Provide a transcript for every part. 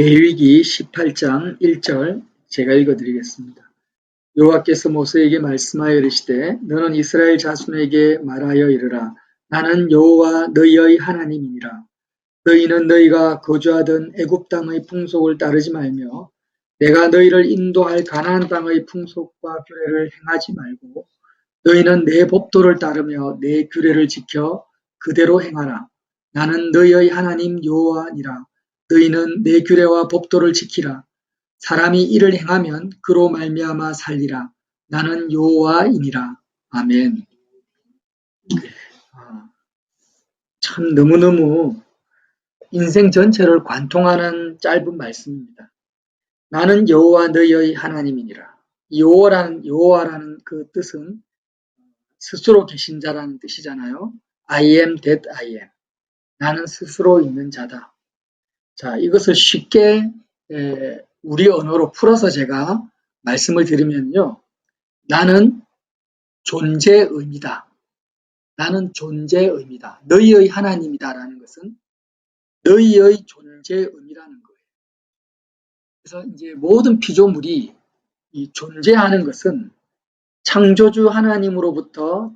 레위기 18장 1절 제가 읽어드리겠습니다. 여호와께서 모세에게 말씀하여 이르시되 너는 이스라엘 자손에게 말하여 이르라. 나는 여호와 너희의 하나님이니라. 너희는 너희가 거주하던 애굽 땅의 풍속을 따르지 말며 내가 너희를 인도할 가나안 땅의 풍속과 규례를 행하지 말고 너희는 내 법도를 따르며 내 규례를 지켜 그대로 행하라. 나는 너희의 하나님 여호와니라. 너희는 내 규례와 법도를 지키라. 사람이 이를 행하면 그로 말미암아 살리라. 나는 여호와이니라. 아멘. 참 너무너무 인생 전체를 관통하는 짧은 말씀입니다. 나는 여호와 너희의 하나님이니라. 여호와라는 그 뜻은 스스로 계신 자라는 뜻이잖아요. I am that I am. 나는 스스로 있는 자다. 자, 이것을 쉽게 우리 언어로 풀어서 제가 말씀을 드리면요. 나는 존재의 의미다. 나는 존재의 의미다. 너희의 하나님이다라는 것은 너희의 존재의 의미라는 거예요. 그래서 이제 모든 피조물이 이 존재하는 것은 창조주 하나님으로부터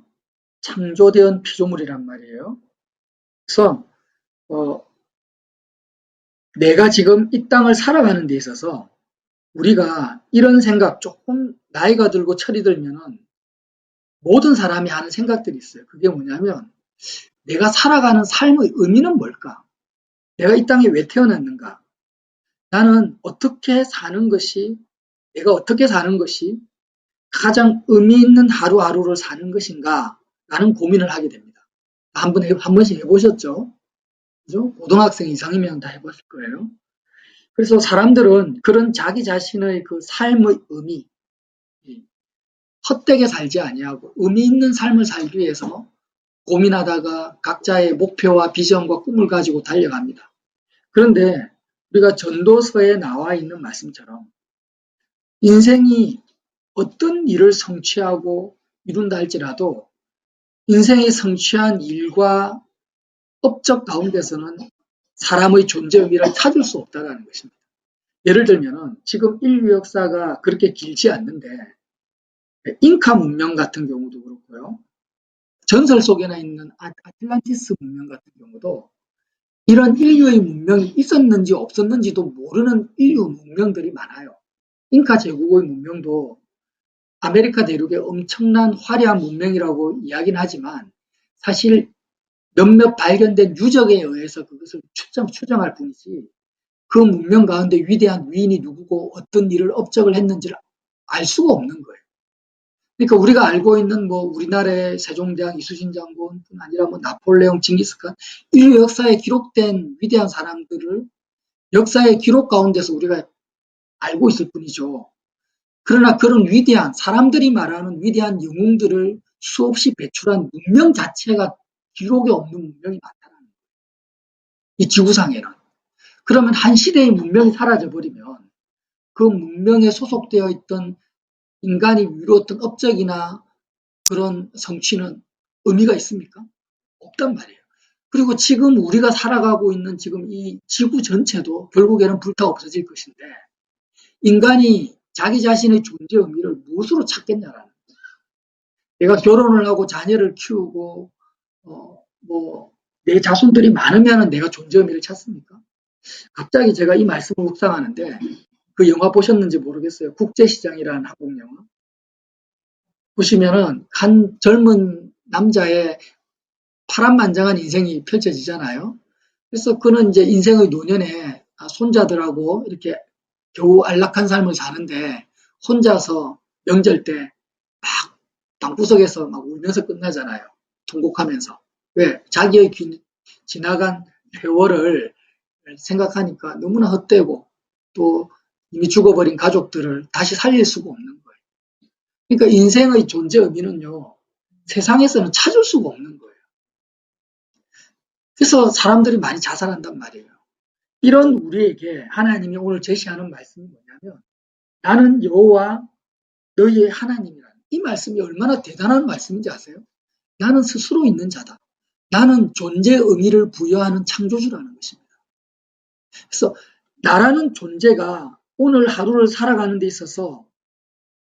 창조된 피조물이란 말이에요. 그래서 내가 지금 이 땅을 살아가는 데 있어서 우리가 이런 생각, 조금 나이가 들고 철이 들면은 모든 사람이 하는 생각들이 있어요. 그게 뭐냐면 내가 살아가는 삶의 의미는 뭘까? 내가 이 땅에 왜 태어났는가? 나는 어떻게 사는 것이, 내가 어떻게 사는 것이 가장 의미 있는 하루하루를 사는 것인가? 라는 고민을 하게 됩니다. 한 번씩 해보셨죠? 그죠? 고등학생 이상이면 다 해봤을 거예요. 그래서 사람들은 그런 자기 자신의 그 삶의 의미, 헛되게 살지 아니하고 의미 있는 삶을 살기 위해서 고민하다가 각자의 목표와 비전과 꿈을 가지고 달려갑니다. 그런데 우리가 전도서에 나와 있는 말씀처럼 인생이 어떤 일을 성취하고 이룬다 할지라도 인생이 성취한 일과 업적 가운데서는 사람의 존재 의미를 찾을 수 없다는 것입니다. 예를 들면 지금 인류 역사가 그렇게 길지 않는데 잉카 문명 같은 경우도 그렇고요. 전설 속에나 있는 아틀란티스 문명 같은 경우도 이런 인류의 문명이 있었는지 없었는지도 모르는 인류 문명들이 많아요. 잉카 제국의 문명도 아메리카 대륙의 엄청난 화려한 문명이라고 이야기는 하지만 사실 몇몇 발견된 유적에 의해서 그것을 추정할 뿐이지 그 문명 가운데 위대한 위인이 누구고 어떤 일을 업적을 했는지를 알 수가 없는 거예요. 그러니까 우리가 알고 있는 뭐 우리나라의 세종대왕, 이순신 장군뿐 아니라 뭐 나폴레옹, 징기스칸 인류 역사에 기록된 위대한 사람들을 역사의 기록 가운데서 우리가 알고 있을 뿐이죠. 그러나 그런 위대한 사람들이 말하는 위대한 영웅들을 수없이 배출한 문명 자체가 기록에 없는 문명이 많다는 거예요. 이 지구상에는. 그러면 한 시대의 문명이 사라져버리면 그 문명에 소속되어 있던 인간이 이루었던 업적이나 그런 성취는 의미가 있습니까? 없단 말이에요. 그리고 지금 우리가 살아가고 있는 지금 이 지구 전체도 결국에는 불타 없어질 것인데 인간이 자기 자신의 존재 의미를 무엇으로 찾겠냐라는 거예요. 내가 결혼을 하고 자녀를 키우고 내 자손들이 많으면 내가 존재 의미를 찾습니까? 갑자기 제가 이 말씀을 묵상하는데 그 영화 보셨는지 모르겠어요. 국제시장이라는 한국 영화. 보시면은 한 젊은 남자의 파란만장한 인생이 펼쳐지잖아요. 그래서 그는 이제 인생의 노년에 손자들하고 이렇게 겨우 안락한 삶을 사는데 혼자서 명절 때 막 방구석에서 막 울면서 끝나잖아요. 통곡하면서. 왜? 자기의 지나간 세월을 생각하니까 너무나 헛되고 또 이미 죽어버린 가족들을 다시 살릴 수가 없는 거예요. 그러니까 인생의 존재 의미는요. 세상에서는 찾을 수가 없는 거예요. 그래서 사람들이 많이 자살한단 말이에요. 이런 우리에게 하나님이 오늘 제시하는 말씀이 뭐냐면 나는 여호와 너희의 하나님이라는 이 말씀이 얼마나 대단한 말씀인지 아세요? 나는 스스로 있는 자다. 나는 존재의 의미를 부여하는 창조주라는 것입니다. 그래서 나라는 존재가 오늘 하루를 살아가는 데 있어서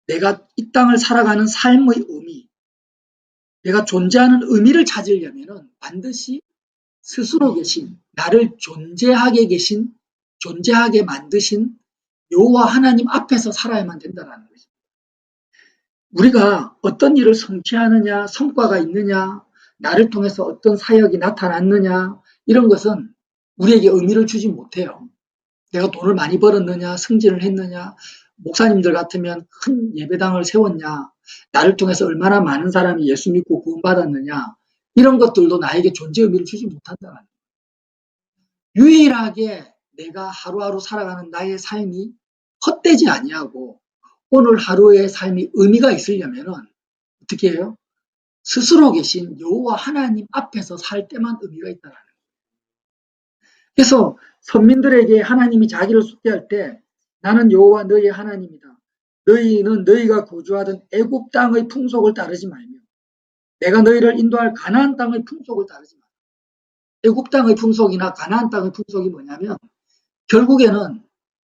내가 이 땅을 살아가는 삶의 의미, 내가 존재하는 의미를 찾으려면 반드시 스스로 계신, 나를 존재하게 만드신 여호와 하나님 앞에서 살아야만 된다는 것입니다. 우리가 어떤 일을 성취하느냐, 성과가 있느냐, 나를 통해서 어떤 사역이 나타났느냐, 이런 것은 우리에게 의미를 주지 못해요. 내가 돈을 많이 벌었느냐, 승진을 했느냐, 목사님들 같으면 큰 예배당을 세웠냐, 나를 통해서 얼마나 많은 사람이 예수 믿고 구원받았느냐, 이런 것들도 나에게 존재 의미를 주지 못한다는 거예요. 유일하게 내가 하루하루 살아가는 나의 삶이 헛되지 아니하고 오늘 하루의 삶이 의미가 있으려면 어떻게 해요? 스스로 계신 여호와 하나님 앞에서 살 때만 의미가 있다는 거예요. 그래서 선민들에게 하나님이 자기를 소개할 때 나는 여호와 너희의 하나님이다. 너희는 너희가 거주하던 애굽 땅의 풍속을 따르지 말며 내가 너희를 인도할 가나안 땅의 풍속을 따르지 말며. 애굽 땅의 풍속이나 가나안 땅의 풍속이 뭐냐면 결국에는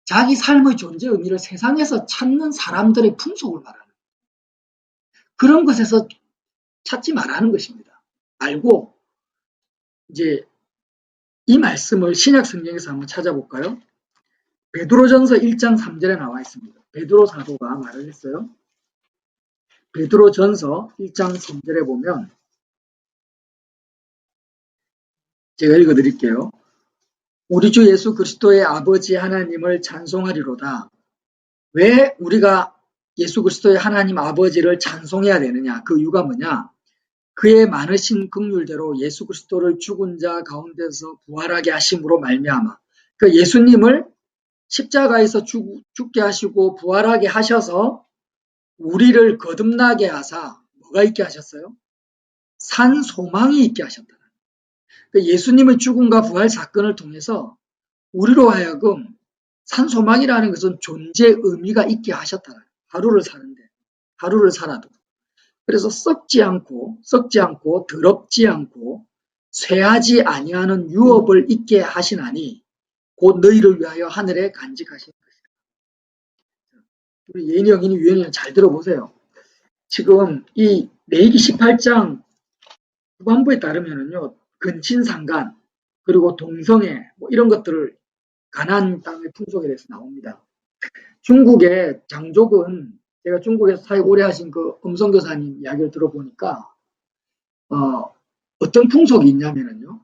자기 삶의 존재 의미를 세상에서 찾는 사람들의 풍속을 말하는 거예요. 그런 것에서 찾지 말라는 것입니다. 알고 이제 이 말씀을 신약 성경에서 한번 찾아볼까요? 베드로전서 1장 3절에 나와 있습니다. 베드로 사도가 말을 했어요. 베드로전서 1장 3절에 보면 제가 읽어드릴게요. 우리 주 예수 그리스도의 아버지 하나님을 찬송하리로다. 왜 우리가 예수 그리스도의 하나님 아버지를 찬송해야 되느냐? 그 이유가 뭐냐? 그의 많으신 긍휼대로 예수 그리스도를 죽은 자 가운데서 부활하게 하심으로 말미암아. 그 예수님을 십자가에서 죽게 하시고 부활하게 하셔서 우리를 거듭나게 하사 뭐가 있게 하셨어요? 산 소망이 있게 하셨다. 예수님의 죽음과 부활 사건을 통해서 우리로 하여금 산 소망이라는 것은 존재 의미가 있게 하셨다. 하루를 사는데, 하루를 살아도. 그래서 썩지 않고 더럽지 않고 쇠하지 아니하는 유업을 있게 하시나니 곧 너희를 위하여 하늘에 간직하신 것이다. 우리 예인이 형이니 유현이 형 잘 들어보세요. 지금 이 레위기 18장 후반부에 따르면은요, 근친상간 그리고 동성애 뭐 이런 것들을 가나안 땅의 풍속에 대해서 나옵니다. 중국의 장족은 제가 중국에서 사역 오래 하신 그 음성교사님 이야기를 들어보니까 어떤 풍속이 있냐면요.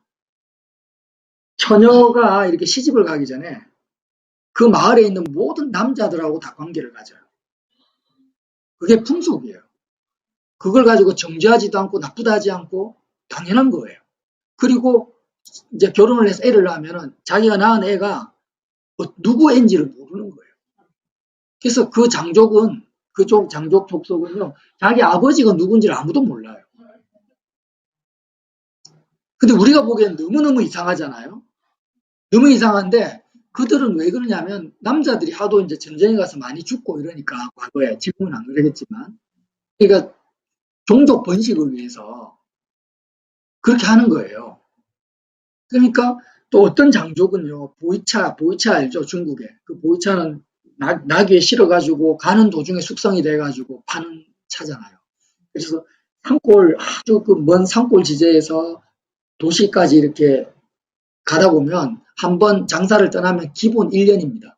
처녀가 이렇게 시집을 가기 전에 그 마을에 있는 모든 남자들하고 다 관계를 가져요. 그게 풍속이에요. 그걸 가지고 정죄하지도 않고 나쁘다 하지 않고 당연한 거예요. 그리고 이제 결혼을 해서 애를 낳으면은 자기가 낳은 애가 누구 애인지를 모르는 거예요. 그래서 그 장족은 그쪽 장족 족속은요, 자기 아버지가 누군지를 아무도 몰라요. 근데 우리가 보기엔 너무너무 이상하잖아요. 너무 이상한데 그들은 왜 그러냐면 남자들이 하도 이제 전쟁에 가서 많이 죽고 이러니까 과거에 지금은 안 그러겠지만 그러니까 종족 번식을 위해서 그렇게 하는 거예요. 그러니까 또 어떤 장족은요, 보이차 알죠? 중국에. 그 보이차는 나귀에 실어가지고 가는 도중에 숙성이 돼가지고 파는 차잖아요. 그래서 산골, 아주 그 먼 산골 지대에서 도시까지 이렇게 가다 보면 한번 장사를 떠나면 기본 1년입니다.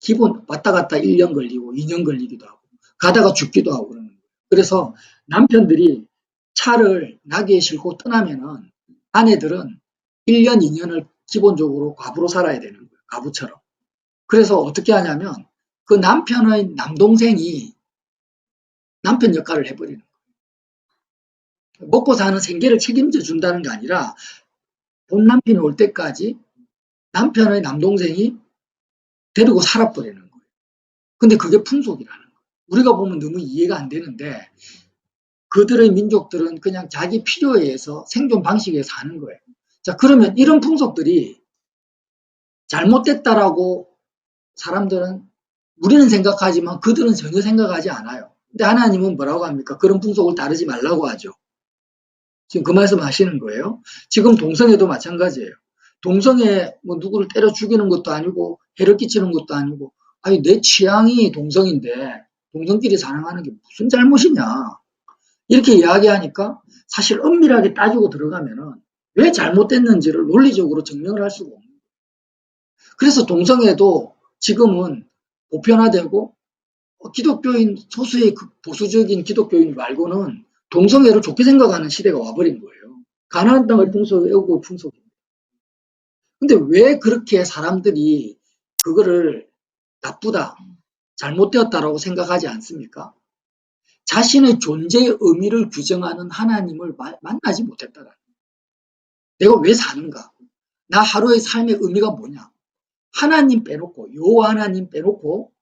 기본 왔다 갔다 1년 걸리고 2년 걸리기도 하고 가다가 죽기도 하고 그러는 거예요. 그래서 남편들이 차를 나귀에 싣고 떠나면은 아내들은 1년, 2년을 기본적으로 과부로 살아야 되는 거예요. 과부처럼. 그래서 어떻게 하냐면 그 남편의 남동생이 남편 역할을 해버리는 거예요. 먹고 사는 생계를 책임져 준다는 게 아니라 본 남편이 올 때까지 남편의 남동생이 데리고 살아버리는 거예요. 근데 그게 풍속이라는 거예요. 우리가 보면 너무 이해가 안 되는데 그들의 민족들은 그냥 자기 필요에 의해서 생존 방식에 사는 거예요. 자, 그러면 이런 풍속들이 잘못됐다라고 사람들은 우리는 생각하지만 그들은 전혀 생각하지 않아요. 근데 하나님은 뭐라고 합니까? 그런 풍속을 따르지 말라고 하죠. 지금 그 말씀 하시는 거예요. 지금 동성애도 마찬가지예요. 동성애 뭐 누구를 때려 죽이는 것도 아니고 해를 끼치는 것도 아니고 아니 내 취향이 동성인데 동성끼리 사랑하는 게 무슨 잘못이냐 이렇게 이야기하니까 사실 엄밀하게 따지고 들어가면은 왜 잘못됐는지를 논리적으로 증명을 할 수가 없는 거예요. 그래서 동성애도 지금은 보편화되고 기독교인 소수의 보수적인 기독교인 말고는 동성애를 좋게 생각하는 시대가 와버린 거예요. 가나안 땅을 풍속에 애국의 풍속입니다. 근데 왜 그렇게 사람들이 그거를 나쁘다, 잘못되었다라고 생각하지 않습니까? 자신의 존재의 의미를 규정하는 하나님을 만나지 못했다라는 거예요. 내가 왜 사는가? 나 하루의 삶의 의미가 뭐냐? 하나님 빼놓고 여호와 하나님 빼놓고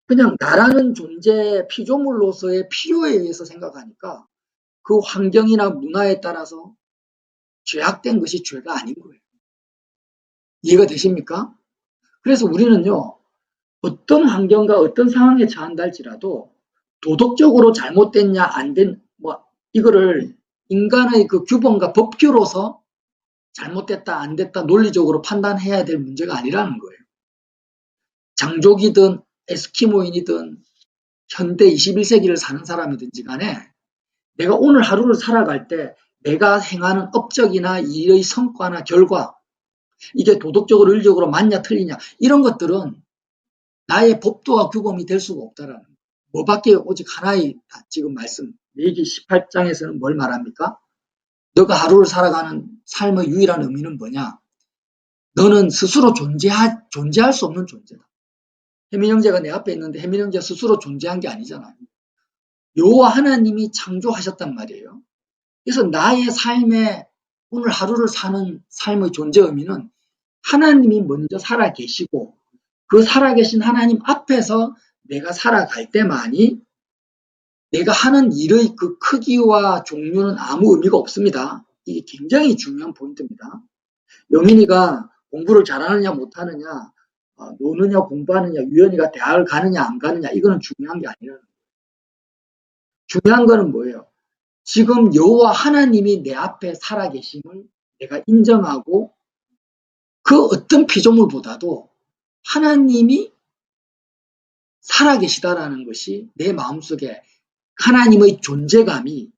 그냥 나라는 존재 피조물로서의 필요에 의해서 생각하니까 그 환경이나 문화에 따라서 죄악된 것이 죄가 아닌 거예요. 이해가 되십니까? 그래서 우리는요. 어떤 환경과 어떤 상황에 처한다 할지라도 도덕적으로 잘못됐냐 안 된 뭐 이거를 인간의 그 규범과 법규로서 잘못됐다 안 됐다 논리적으로 판단해야 될 문제가 아니라는 거예요. 장족이든 에스키모인이든 현대 21세기를 사는 사람이든지 간에 내가 오늘 하루를 살아갈 때 내가 행하는 업적이나 일의 성과나 결과 이게 도덕적으로 윤리적으로 맞냐 틀리냐 이런 것들은 나의 법도와 규범이 될 수가 없다라는 거예요. 뭐밖에 오직 하나의 지금 말씀 레위기 18장에서는 뭘 말합니까? 너가 하루를 살아가는 삶의 유일한 의미는 뭐냐? 너는 스스로 존재할 수 없는 존재다. 혜민 형제가 내 앞에 있는데 혜민 형제가 스스로 존재한 게 아니잖아요. 여호와 하나님이 창조하셨단 말이에요. 그래서 나의 삶에 오늘 하루를 사는 삶의 존재 의미는 하나님이 먼저 살아 계시고 그 살아계신 하나님 앞에서 내가 살아갈 때만이 내가 하는 일의 그 크기와 종류는 아무 의미가 없습니다. 이게 굉장히 중요한 포인트입니다. 영인이가 공부를 잘하느냐 못하느냐 노느냐 공부하느냐 유연이가 대학을 가느냐 안 가느냐 이거는 중요한 게 아니라는 거예요. 중요한 거는 뭐예요? 지금 여호와 하나님이 내 앞에 살아계심을 내가 인정하고 그 어떤 피조물보다도 하나님이 살아계시다라는 것이 내 마음속에 하나님의 존재감이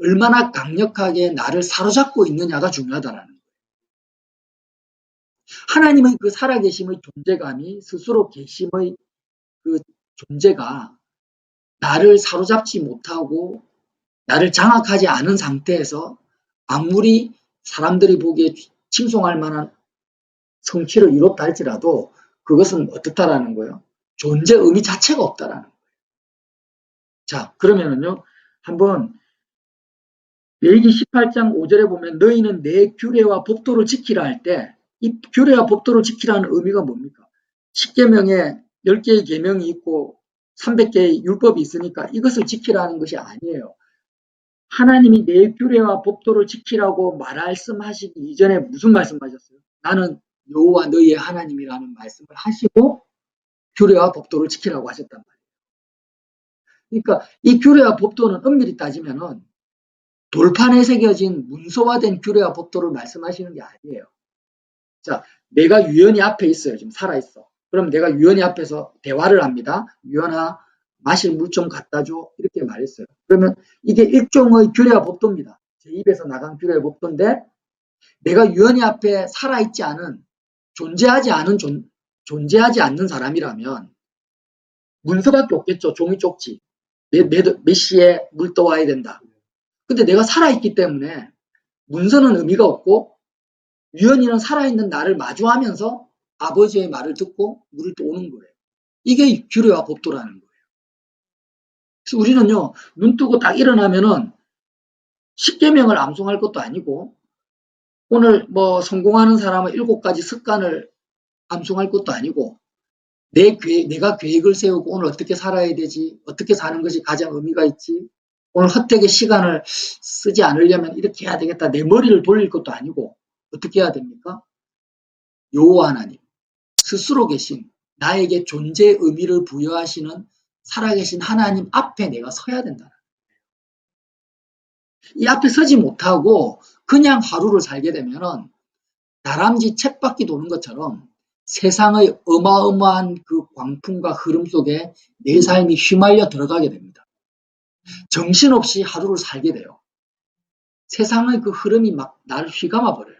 얼마나 강력하게 나를 사로잡고 있느냐가 중요하다라는 거예요. 하나님의 그 살아계심의 존재감이 스스로 계심의 그 존재가 나를 사로잡지 못하고 나를 장악하지 않은 상태에서 아무리 사람들이 보기에 칭송할 만한 성취를 이뤘다 할지라도 그것은 어떻다라는 거예요? 존재 의미 자체가 없다라는 거예요. 자, 그러면은요, 한번 레위기 18장 5절에 보면 너희는 내 규례와 법도를 지키라 할 때 이 규례와 법도를 지키라는 의미가 뭡니까? 10계명에 10개의 계명이 있고 300개의 율법이 있으니까 이것을 지키라는 것이 아니에요. 하나님이 내 규례와 법도를 지키라고 말씀하시기 이전에 무슨 말씀하셨어요? 나는 여호와 너희의 하나님이라는 말씀을 하시고 규례와 법도를 지키라고 하셨단 말이에요. 그러니까 이 규례와 법도는 엄밀히 따지면은 돌판에 새겨진 문서화된 규례와 법도를 말씀하시는 게 아니에요. 자, 내가 유연히 앞에 있어요. 지금 살아있어. 그럼 내가 유연히 앞에서 대화를 합니다. 유연아, 마실 물 좀 갖다 줘. 이렇게 말했어요. 그러면 이게 일종의 규례와 법도입니다. 제 입에서 나간 규례와 법도인데 내가 유연히 앞에 살아있지 않은 존재하지 않는 사람이라면 문서밖에 없겠죠. 종이 쪽지. 몇 시에 물 떠와야 된다. 근데 내가 살아있기 때문에 문서는 의미가 없고 유연이는 살아있는 나를 마주하면서 아버지의 말을 듣고 물을 떠오는 거예요. 이게 규례와 법도라는 거예요. 그래서 우리는요, 눈 뜨고 딱 일어나면은 10계명을 암송할 것도 아니고 오늘 뭐 성공하는 사람은 7가지 습관을 암송할 것도 아니고 내가 계획을 세우고 오늘 어떻게 살아야 되지? 어떻게 사는 것이 가장 의미가 있지? 오늘 헛되게 시간을 쓰지 않으려면 이렇게 해야 되겠다. 내 머리를 돌릴 것도 아니고 어떻게 해야 됩니까? 여호와 하나님 스스로 계신 나에게 존재의 의미를 부여하시는 살아계신 하나님 앞에 내가 서야 된다. 이 앞에 서지 못하고 그냥 하루를 살게 되면은 다람쥐 쳇바퀴 도는 것처럼 세상의 어마어마한 그 광풍과 흐름 속에 내 삶이 휘말려 들어가게 됩니다. 정신없이 하루를 살게 돼요. 세상의 그 흐름이 막 나를 휘감아 버려요.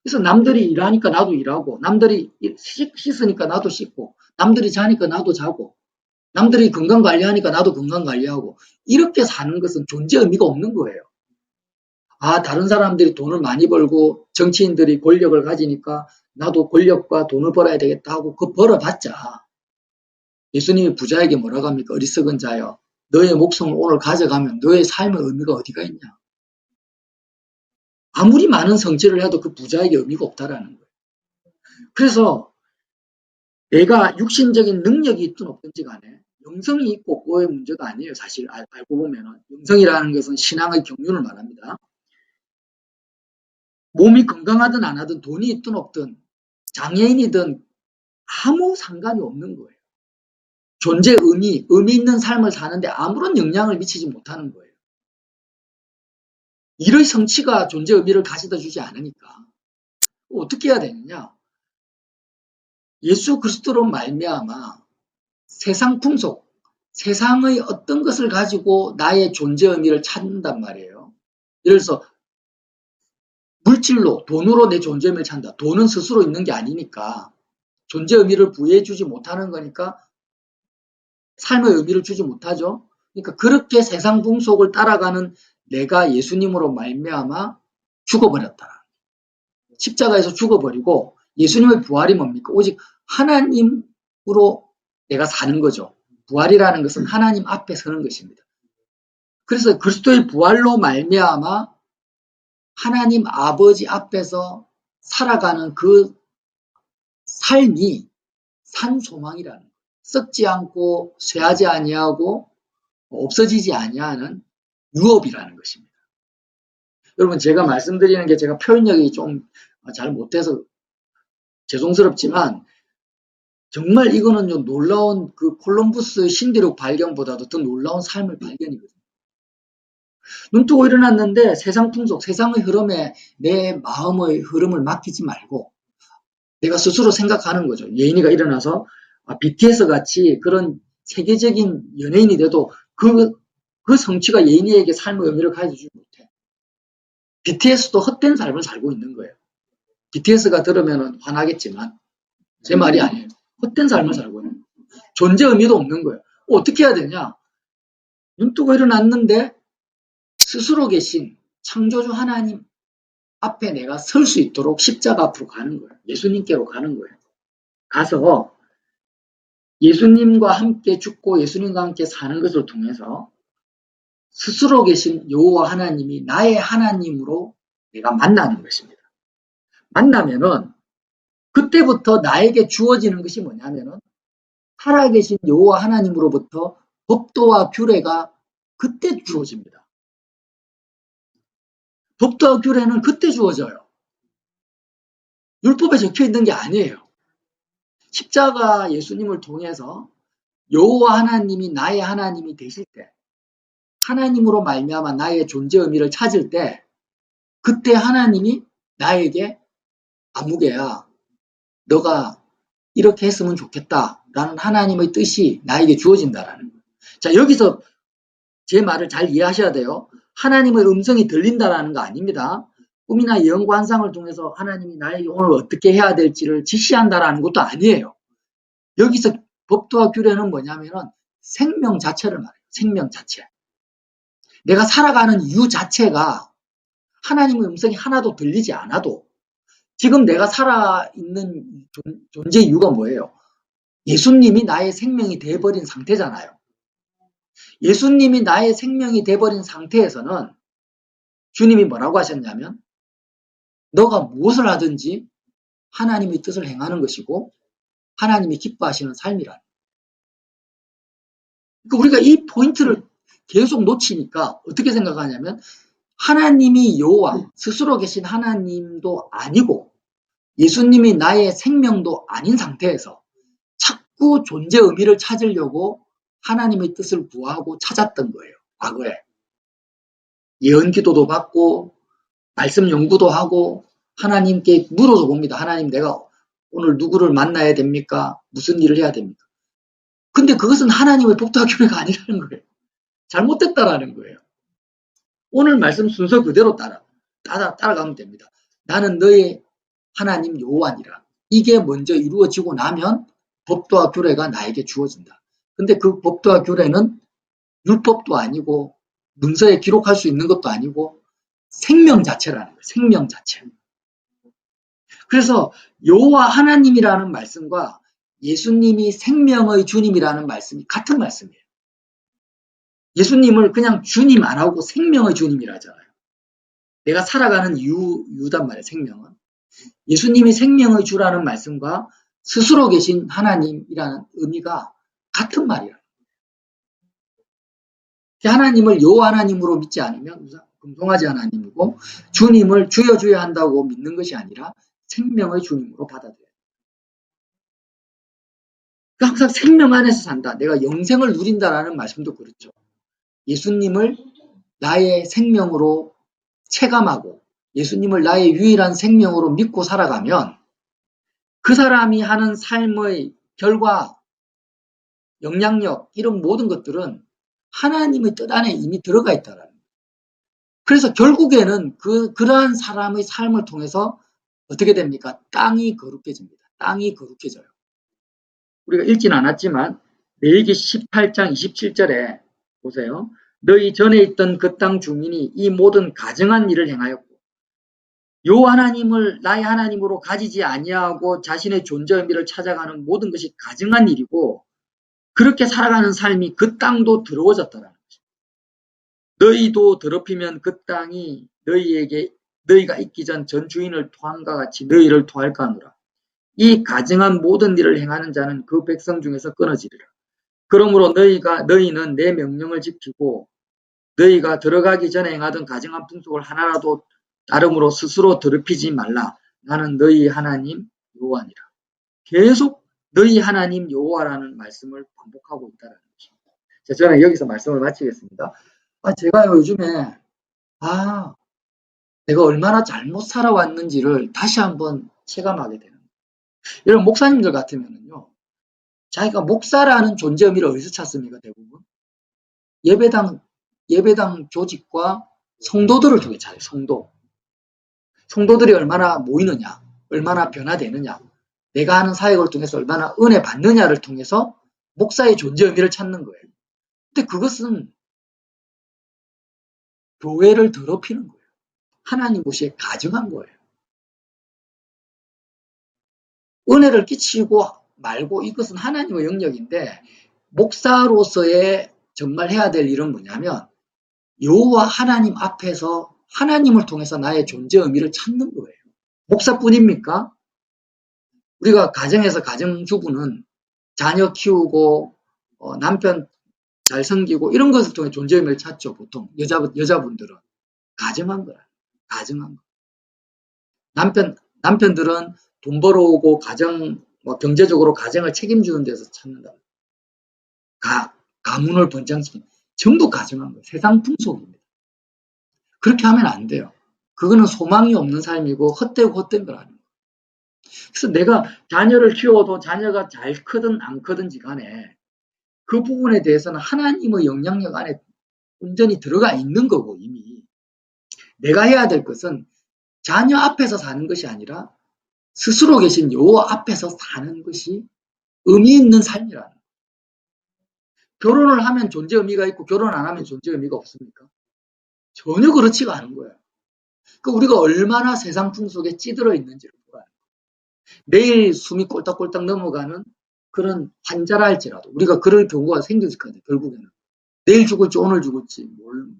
그래서 남들이 일하니까 나도 일하고, 남들이 씻으니까 나도 씻고, 남들이 자니까 나도 자고, 남들이 건강 관리하니까 나도 건강 관리하고, 이렇게 사는 것은 존재 의미가 없는 거예요. 아, 다른 사람들이 돈을 많이 벌고 정치인들이 권력을 가지니까 나도 권력과 돈을 벌어야 되겠다 하고 그 벌어봤자 예수님이 부자에게 뭐라고 합니까? 어리석은 자여, 너의 목숨을 오늘 가져가면 너의 삶의 의미가 어디가 있냐? 아무리 많은 성취를 해도 그 부자에게 의미가 없다라는 거예요. 그래서 내가 육신적인 능력이 있든 없든지 간에 영성이 있고 없고의 문제가 아니에요. 사실 알고 보면은 영성이라는 것은 신앙의 경륜을 말합니다. 몸이 건강하든 안 하든 돈이 있든 없든 장애인이든 아무 상관이 없는 거예요. 존재 의미 있는 삶을 사는데 아무런 영향을 미치지 못하는 거예요. 일의 성취가 존재 의미를 가져다 주지 않으니까 어떻게 해야 되느냐? 예수 그리스도로 말미암아 세상 풍속, 세상의 어떤 것을 가지고 나의 존재 의미를 찾는단 말이에요. 예를 들어서 물질로, 돈으로 내 존재 의미를 찾는다. 돈은 스스로 있는 게 아니니까 존재 의미를 부여해 주지 못하는 거니까 삶의 의미를 주지 못하죠. 그러니까 그렇게 세상 풍속을 따라가는 내가 예수님으로 말미암아 죽어버렸다. 십자가에서 죽어버리고 예수님의 부활이 뭡니까? 오직 하나님으로 내가 사는 거죠. 부활이라는 것은 하나님 앞에 서는 것입니다. 그래서 그리스도의 부활로 말미암아 하나님 아버지 앞에서 살아가는 그 삶이 산소망이라는 거예요. 썩지 않고 쇠하지 아니하고 없어지지 아니하는 유업이라는 것입니다. 여러분 제가 말씀드리는 게 제가 표현력이 좀 잘 못해서 죄송스럽지만 정말 이거는 좀 놀라운 그 콜럼부스 신대륙 발견보다도 더 놀라운 삶을 발견이거든요. 눈 뜨고 일어났는데 세상 풍속, 세상의 흐름에 내 마음의 흐름을 맡기지 말고 내가 스스로 생각하는 거죠. 예인이가 일어나서 BTS 같이 그런 세계적인 연예인이 돼도 그 성취가 예인이에게 삶의 의미를 가져주지 못해. BTS도 헛된 삶을 살고 있는 거예요. BTS가 들으면 화나겠지만 제 말이 아니에요. 헛된 삶을 살고 있는 거예요. 존재 의미도 없는 거예요. 어떻게 해야 되냐? 눈 뜨고 일어났는데 스스로 계신 창조주 하나님 앞에 내가 설 수 있도록 십자가 앞으로 가는 거예요. 예수님께로 가는 거예요. 가서 예수님과 함께 죽고 예수님과 함께 사는 것을 통해서 스스로 계신 여호와 하나님이 나의 하나님으로 내가 만나는 것입니다. 만나면은 그때부터 나에게 주어지는 것이 뭐냐면은 살아계신 여호와 하나님으로부터 법도와 규례가 그때 주어집니다. 법도와 규례는 그때 주어져요. 율법에 적혀 있는 게 아니에요. 십자가 예수님을 통해서 여호와 하나님이 나의 하나님이 되실 때 하나님으로 말미암아 나의 존재 의미를 찾을 때 그때 하나님이 나에게 아무개야 너가 이렇게 했으면 좋겠다라는 하나님의 뜻이 나에게 주어진다라는 거예요. 자, 여기서 제 말을 잘 이해하셔야 돼요. 하나님의 음성이 들린다라는 거 아닙니다. 꿈이나 예언 관상을 통해서 하나님이 나에게 오늘 어떻게 해야 될지를 지시한다라는 것도 아니에요. 여기서 법도와 규례는 뭐냐면은 생명 자체를 말해요. 생명 자체. 내가 살아가는 이유 자체가 하나님의 음성이 하나도 들리지 않아도 지금 내가 살아있는 존재 이유가 뭐예요? 예수님이 나의 생명이 돼버린 상태잖아요. 예수님이 나의 생명이 돼버린 상태에서는 주님이 뭐라고 하셨냐면 너가 무엇을 하든지 하나님의 뜻을 행하는 것이고 하나님이 기뻐하시는 삶이라. 그러니까 우리가 이 포인트를 계속 놓치니까 어떻게 생각하냐면 하나님이 여호와 스스로 계신 하나님도 아니고 예수님이 나의 생명도 아닌 상태에서 자꾸 존재 의미를 찾으려고 하나님의 뜻을 구하고 찾았던 거예요. 과거에. 예언 기도도 받고 말씀 연구도 하고 하나님께 물어서 봅니다. 하나님, 내가 오늘 누구를 만나야 됩니까? 무슨 일을 해야 됩니까? 근데 그것은 하나님의 복도와 교회가 아니라는 거예요. 잘못됐다라는 거예요. 오늘 말씀 순서 그대로 따라가면 됩니다. 나는 너의 하나님 여호와니라. 이게 먼저 이루어지고 나면 법도와 규례가 나에게 주어진다. 근데 그 법도와 규례는 율법도 아니고 문서에 기록할 수 있는 것도 아니고 생명 자체라는 거예요. 생명 자체. 그래서 여호와 하나님이라는 말씀과 예수님이 생명의 주님이라는 말씀이 같은 말씀이에요. 예수님을 그냥 주님 안 하고 생명의 주님이라 하잖아요. 내가 살아가는 이유단 말이에요. 생명은. 예수님이 생명의 주라는 말씀과 스스로 계신 하나님이라는 의미가 같은 말이에요. 하나님을 여호와 하나님으로 믿지 않으면 금송아지 하나님이고 주님을 주여 주여 한다고 믿는 것이 아니라 생명의 주님으로 받아들여요. 항상 생명 안에서 산다. 내가 영생을 누린다라는 말씀도 그렇죠. 예수님을 나의 생명으로 체감하고 예수님을 나의 유일한 생명으로 믿고 살아가면 그 사람이 하는 삶의 결과, 영향력 이런 모든 것들은 하나님의 뜻 안에 이미 들어가 있다라는 거예요. 그래서 결국에는 그러한 사람의 삶을 통해서 어떻게 됩니까? 땅이 거룩해집니다. 땅이 거룩해져요. 우리가 읽지는 않았지만 레위기 18장 27절에 보세요. 너희 전에 있던 그 땅 주민이 이 모든 가증한 일을 행하였고 여호와 하나님을 나의 하나님으로 가지지 아니하고 자신의 존재 의미를 찾아가는 모든 것이 가증한 일이고 그렇게 살아가는 삶이 그 땅도 더러워졌다라는 것입니다. 너희도 더럽히면 그 땅이 너희가 있기 전 주인을 토함과 같이 너희를 토할까 하노라. 이 가증한 모든 일을 행하는 자는 그 백성 중에서 끊어지리라. 그러므로 너희는 내 명령을 지키고 너희가 들어가기 전에 행하던 가증한 풍속을 하나라도 따름으로 스스로 더럽히지 말라. 나는 너희 하나님 여호와니라. 계속 너희 하나님 여호와라는 말씀을 반복하고 있다는 것입니다. 자, 저는 여기서 말씀을 마치겠습니다. 제가 요즘에 내가 얼마나 잘못 살아왔는지를 다시 한번 체감하게 되는 거예요. 여러분 목사님들 같으면요. 자기가 목사라는 존재 의미를 어디서 찾습니까? 대부분 예배당 조직과 성도들을 통해 찾아요. 성도들이 얼마나 모이느냐, 얼마나 변화되느냐, 내가 하는 사역을 통해서 얼마나 은혜 받느냐를 통해서 목사의 존재 의미를 찾는 거예요. 근데 그것은 교회를 더럽히는 거예요. 하나님 곳에 가증한 거예요. 은혜를 끼치고 말고 이것은 하나님의 영역인데 목사로서의 정말 해야 될 일은 뭐냐면 여호와 하나님 앞에서 하나님을 통해서 나의 존재 의미를 찾는 거예요. 목사뿐입니까? 우리가 가정에서 가정주부는 자녀 키우고 남편 잘 섬기고 이런 것을 통해 존재 의미를 찾죠. 보통 여자분들은 가정한 거야. 가정한 거. 남편들은 돈 벌어오고 경제적으로 가정을 책임지는 데서 찾는다. 가문을 번창시키는 전부 가정한 거예요. 세상 풍속입니다. 그렇게 하면 안 돼요. 그거는 소망이 없는 삶이고 헛되고 헛된 거라는 거예요. 그래서 내가 자녀를 키워도 자녀가 잘 크든 안 크든지 간에 그 부분에 대해서는 하나님의 영향력 안에 온전히 들어가 있는 거고 이미 내가 해야 될 것은 자녀 앞에서 사는 것이 아니라 스스로 계신 여호와 앞에서 사는 것이 의미 있는 삶이라는 거예요. 결혼을 하면 존재 의미가 있고 결혼 안 하면 존재 의미가 없습니까? 전혀 그렇지가 않은 거예요. 그러니까 우리가 얼마나 세상 풍속에 찌들어 있는지를 보아요. 매일 숨이 꼴딱꼴딱 넘어가는 그런 환자라 할지라도 우리가 그럴 경우가 생길 거예요. 결국에는 내일 죽을지 오늘 죽을지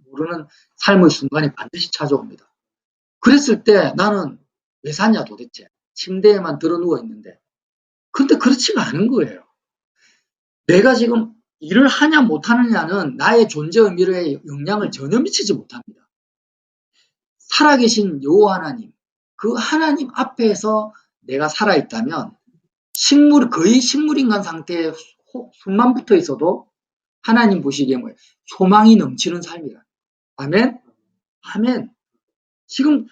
모르는 삶의 순간이 반드시 찾아옵니다. 그랬을 때 나는 왜 사냐 도대체. 침대에만 들어 누워 있는데. 근데 그렇지가 않은 거예요. 내가 지금 일을 하냐 못하느냐는 나의 존재 의미에 영향을 전혀 미치지 못합니다. 살아계신 여호와 하나님, 그 하나님 앞에서 내가 살아있다면 거의 식물인간 상태에 숨만 붙어 있어도 하나님 보시기에 뭐예요? 소망이 넘치는 삶이라. 아멘? 아멘. 지금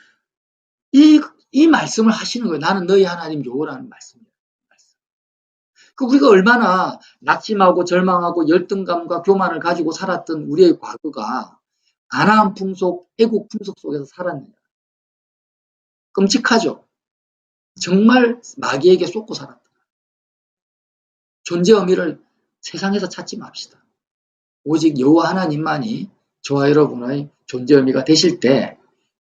이 이 말씀을 하시는 거예요. 나는 너희 하나님 여호와라는 말씀이에요. 그 우리가 얼마나 낙심하고 절망하고 열등감과 교만을 가지고 살았던 우리의 과거가 가나안 풍속, 애국 풍속 속에서 살았느냐. 끔찍하죠. 정말 마귀에게 쏟고 살았다. 존재 의미를 세상에서 찾지 맙시다. 오직 여호와 하나님만이 저와 여러분의 존재 의미가 되실 때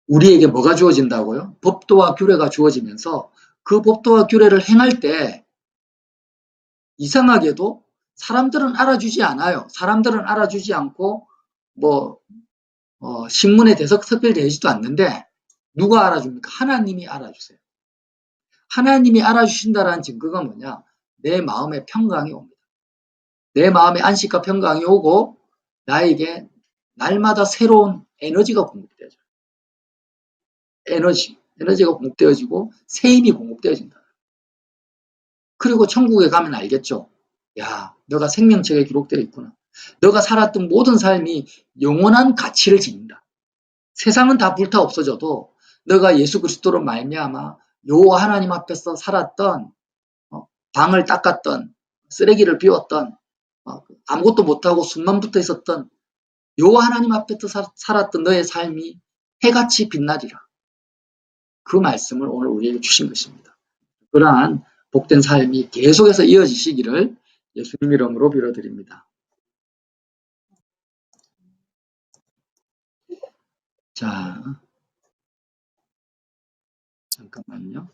우리에게 뭐가 주어진다고요? 법도와 규례가 주어지면서 그 법도와 규례를 행할 때 이상하게도 사람들은 알아주지 않아요. 사람들은 알아주지 않고 뭐 신문에 대석특별되지도 않는데 누가 알아줍니까? 하나님이 알아주세요. 하나님이 알아주신다는 증거가 뭐냐? 내 마음에 평강이 옵니다. 내 마음에 안식과 평강이 오고 나에게 날마다 새로운 에너지가 공급되죠. 에너지가 공급되어지고 새 힘이 공급되어진다. 그리고 천국에 가면 알겠죠. 야, 너가 생명책에 기록되어 있구나. 너가 살았던 모든 삶이 영원한 가치를 지닌다. 세상은 다 불타 없어져도 너가 예수 그리스도로 말미암아 여호와 하나님 앞에서 살았던 방을 닦았던 쓰레기를 비웠던 아무것도 못하고 숨만 붙어 있었던 여호와 하나님 앞에서 살았던 너의 삶이 해같이 빛나리라. 그 말씀을 오늘 우리에게 주신 것입니다. 그러한 복된 삶이 계속해서 이어지시기를 예수님 이름으로 빌어드립니다. 자, 잠깐만요.